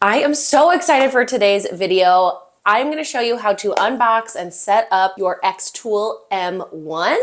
I am so excited for today's video. I'm going to show you how to unbox and set up your XTOOL M1,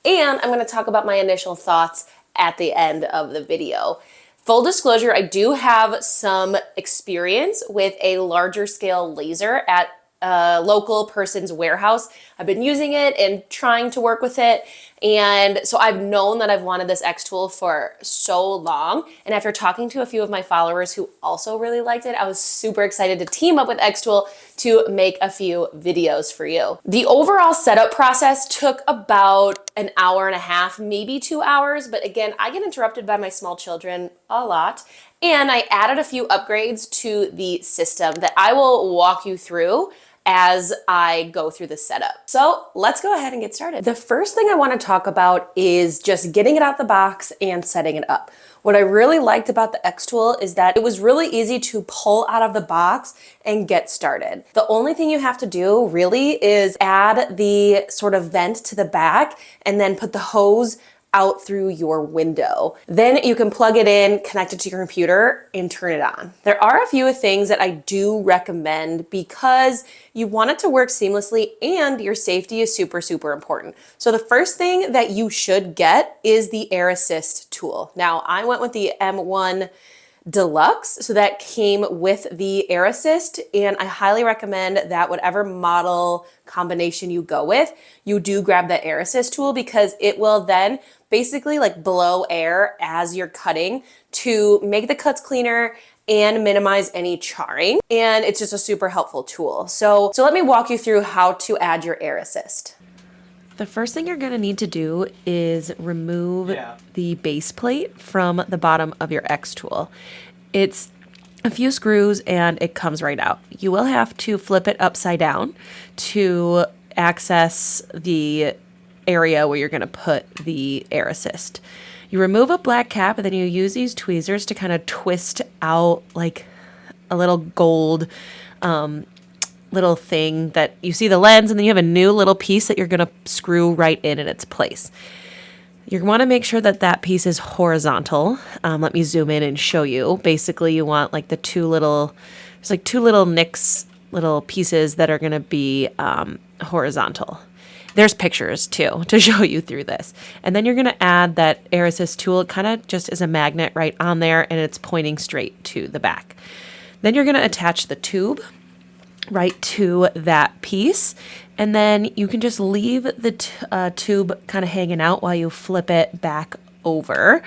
and I'm going to talk about my initial thoughts at the end of the video. Full disclosure, I do have some experience with a larger scale laser at a local person's warehouse. I've been using it and trying to work with it. And so I've known that I've wanted this XTOOL for so long. And after talking to a few of my followers who also really liked it, I was super excited to team up with XTOOL to make a few videos for you. The overall setup process took about an hour and a half, maybe 2 hours. But again, I get interrupted by my small children a lot. And I added a few upgrades to the system that I will walk you through as I go through the setup. So let's go ahead and get started. The first thing I want to talk about is just getting it out the box and setting it up. What I really liked about the XTOOL is that it was really easy to pull out of the box and get started. The only thing you have to do really is add the sort of vent to the back and then put the hose out through your window. Then you can plug it in, connect it to your computer, and turn it on. There are a few things that I do recommend because you want it to work seamlessly and your safety is super, super important. So the first thing that you should get is the Air Assist tool. Now, I went with the M1 Deluxe, so that came with the Air Assist, and I highly recommend that whatever model combination you go with, you do grab the Air Assist tool because it will then basically like blow air as you're cutting to make the cuts cleaner and minimize any charring, and it's just a super helpful tool. So let me walk you through how to add your Air Assist. The first thing you're going to need to do is remove the base plate from the bottom of your XTOOL. It's a few screws and it comes right out. You will have to flip it upside down to access the area where you're going to put the Air Assist. You remove a black cap and then you use these tweezers to kind of twist out like a little gold little thing that you see the lens, and then you have a new little piece that you're going to screw right in its place. You want to make sure that that piece is horizontal. Let me zoom in and show you. Basically, you want like there's like two little nicks, little pieces that are going to be horizontal. There's pictures too to show you through this. And then you're going to add that Air Assist tool. It kind of just is a magnet right on there, and it's pointing straight to the back. Then you're going to attach the tube right to that piece, and then you can just leave the tube kind of hanging out while you flip it back over,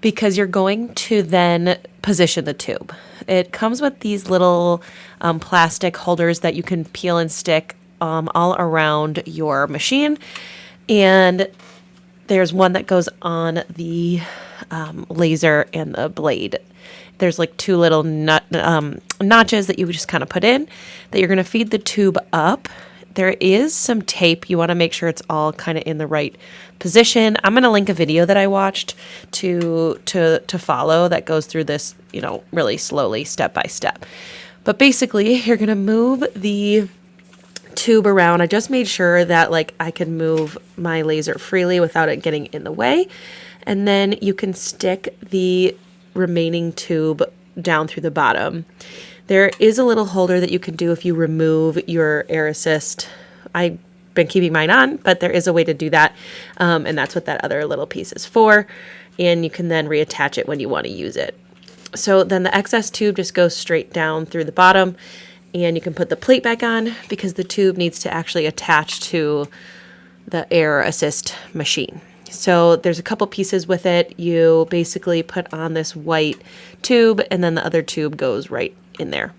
because you're going to then position the tube. It comes with these little plastic holders that you can peel and stick all around your machine, and there's one that goes on the laser and the blade. There's like two little notches that you would just kind of put in that you're going to feed the tube up. There is some tape. You want to make sure it's all kind of in the right position. I'm going to link a video that I watched to follow that goes through this, really slowly, step by step. But basically, you're going to move the tube around. I just made sure that like I could move my laser freely without it getting in the way. And then you can stick the remaining tube down through the bottom. There is a little holder that you can do if you remove your Air Assist. I've been keeping mine on, but there is a way to do that, and that's what that other little piece is for, and you can then reattach it when you want to use it. So then the excess tube just goes straight down through the bottom, and you can put the plate back on because the tube needs to actually attach to the Air Assist machine. So there's a couple pieces with it. You basically put on this white tube, and then the other tube goes right in there.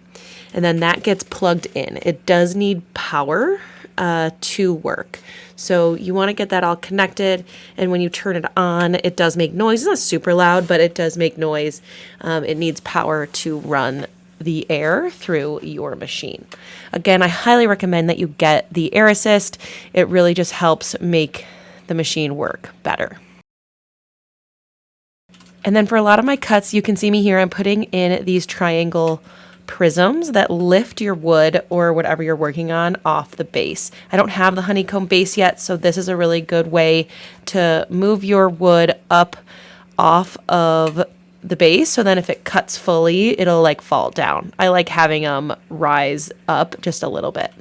And then that gets plugged in. It does need power to work. So you want to get that all connected, and when you turn it on, it does make noise. It's not super loud, but it does make noise. It needs power to run the air through your machine. Again, I highly recommend that you get the Air Assist. It really just helps make the machine work better. And then for a lot of my cuts, you can see me here, I'm putting in these triangle prisms that lift your wood or whatever you're working on off the base. I don't have the honeycomb base yet, so this is a really good way to move your wood up off of the base, so then if it cuts fully, it'll like fall down. I like having them rise up just a little bit.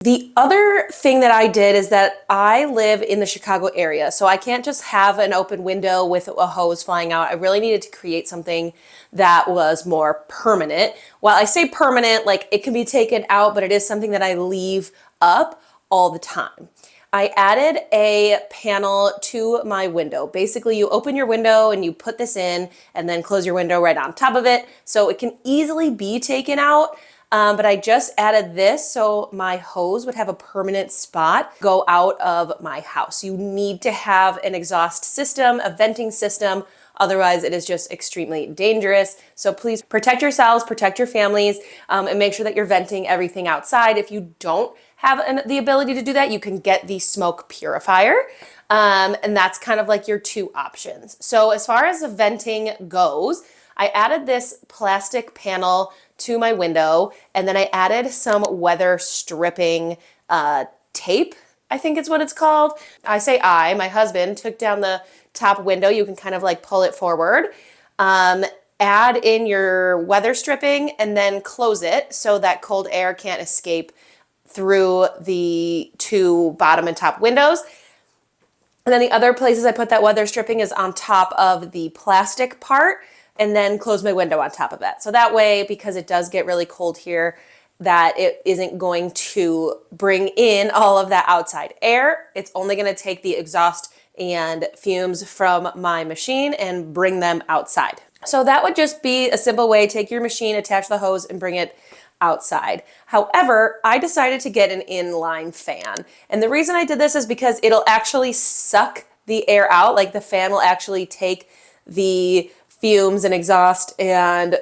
The other thing that I did is that I live in the Chicago area, so I can't just have an open window with a hose flying out. I really needed to create something that was more permanent. While I say permanent, like it can be taken out, but it is something that I leave up all the time. I added a panel to my window. Basically, you open your window and you put this in and then close your window right on top of it, so it can easily be taken out. But I just added this so my hose would have a permanent spot go out of my house. You need to have an exhaust system, a venting system, otherwise it is just extremely dangerous. So please protect yourselves, protect your families, and make sure that you're venting everything outside. If you don't have the ability to do that, you can get the smoke purifier. And that's kind of like your two options. So as far as the venting goes, I added this plastic panel to my window, and then I added some weather stripping tape, I think it's what it's called. My husband took down the top window. You can kind of like pull it forward, add in your weather stripping, and then close it so that cold air can't escape through the two bottom and top windows. And then the other places I put that weather stripping is on top of the plastic part, and then close my window on top of that. So that way, because it does get really cold here, that it isn't going to bring in all of that outside air. It's only going to take the exhaust and fumes from my machine and bring them outside. So that would just be a simple way. Take your machine, attach the hose, and bring it outside. However, I decided to get an inline fan. And the reason I did this is because it'll actually suck the air out. Like the fan will actually take the fumes and exhaust and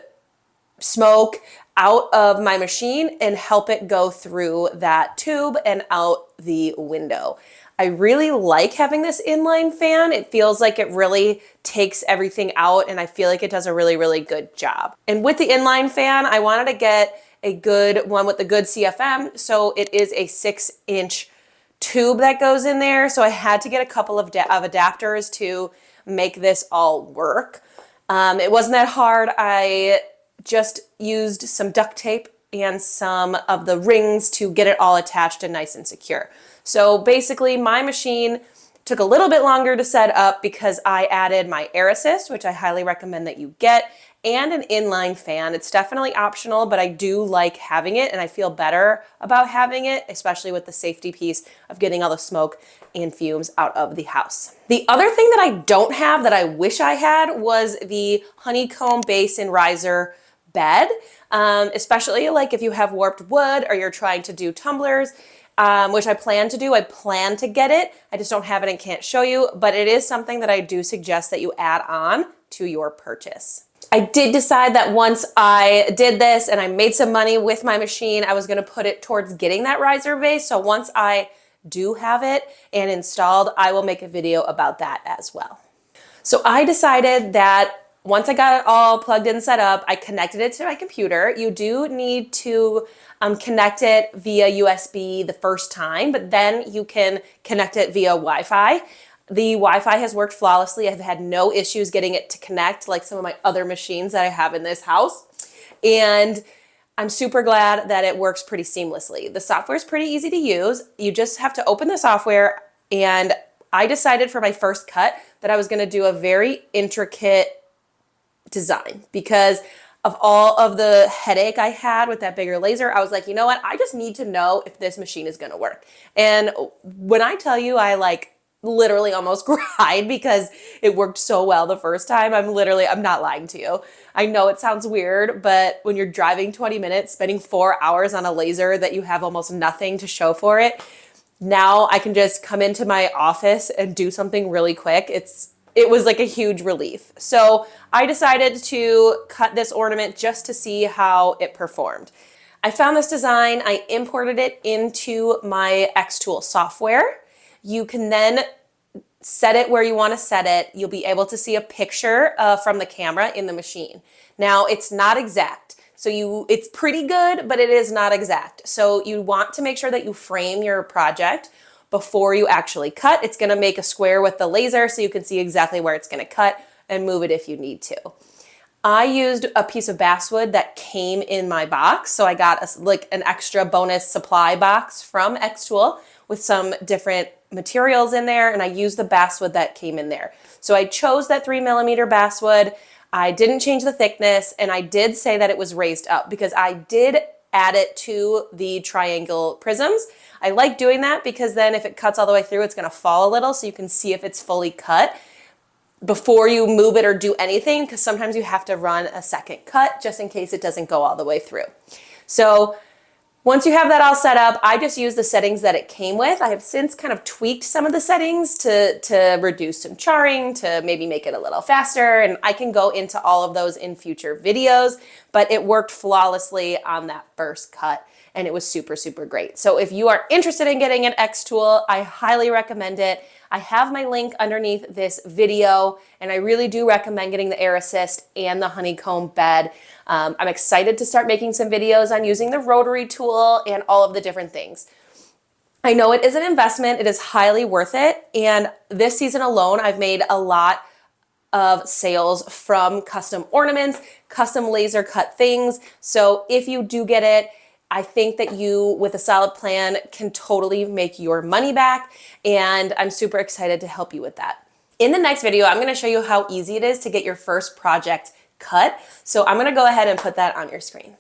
smoke out of my machine and help it go through that tube and out the window. I really like having this inline fan. It feels like it really takes everything out, and I feel like it does a really, really good job. And with the inline fan, I wanted to get a good one with the good CFM. So it is a 6-inch tube that goes in there. So I had to get a couple of adapters to make this all work. It wasn't that hard. I just used some duct tape and some of the rings to get it all attached and nice and secure. So basically my machine took a little bit longer to set up because I added my air assist, which I highly recommend that you get, and an inline fan. It's definitely optional, but I do like having it, and I feel better about having it, especially with the safety piece of getting all the smoke and fumes out of the house. The other thing that I don't have that I wish I had was the honeycomb base and riser bed, especially like if you have warped wood or you're trying to do tumblers, which I plan to do. I plan to get it. I just don't have it and can't show you, but it is something that I do suggest that you add on to your purchase. I did decide that once I did this and I made some money with my machine, I was going to put it towards getting that riser base. So once I do have it and installed, I will make a video about that as well. So I decided that once I got it all plugged in, set up, I connected it to my computer. You do need to connect it via USB the first time, but then you can connect it via Wi-Fi. The Wi-Fi has worked flawlessly. I've had no issues getting it to connect like some of my other machines that I have in this house. And I'm super glad that it works pretty seamlessly. The software is pretty easy to use. You just have to open the software, and I decided for my first cut that I was going to do a very intricate design because of all of the headache I had with that bigger laser. I was like, you know what? I just need to know if this machine is going to work. And when I tell you I literally almost cried because it worked so well the first time. I'm not lying to you. I know it sounds weird, but when you're driving 20 minutes, spending 4 hours on a laser that you have almost nothing to show for it, now I can just come into my office and do something really quick. It was like a huge relief. So I decided to cut this ornament just to see how it performed. I found this design, I imported it into my XTOOL software. You can then set it where you want to set it. You'll be able to see a picture from the camera in the machine. Now, it's not exact. So it's pretty good, but it is not exact. So you want to make sure that you frame your project before you actually cut. It's going to make a square with the laser so you can see exactly where it's going to cut. and move it if you need to. I used a piece of basswood that came in my box. So I got an extra bonus supply box from XTOOL with some different materials in there, and I used the basswood that came in there. So I chose that 3mm basswood. I didn't change the thickness, and I did say that it was raised up because I did add it to the triangle prisms. I like doing that because then if it cuts all the way through, it's gonna fall a little so you can see if it's fully cut before you move it or do anything, because sometimes you have to run a second cut just in case it doesn't go all the way through. So once you have that all set up, I just use the settings that it came with. I have since kind of tweaked some of the settings to reduce some charring, to maybe make it a little faster, and I can go into all of those in future videos, but it worked flawlessly on that first cut, and it was super, super great. So if you are interested in getting an XTOOL, I highly recommend it. I have my link underneath this video, and I really do recommend getting the Air Assist and the honeycomb bed. I'm excited to start making some videos on using the rotary tool and all of the different things. I know it is an investment. It is highly worth it. And this season alone, I've made a lot of sales from custom ornaments, custom laser cut things. So if you do get it, I think that you, with a solid plan, can totally make your money back, and I'm super excited to help you with that. In the next video, I'm gonna show you how easy it is to get your first project cut. So I'm gonna go ahead and put that on your screen.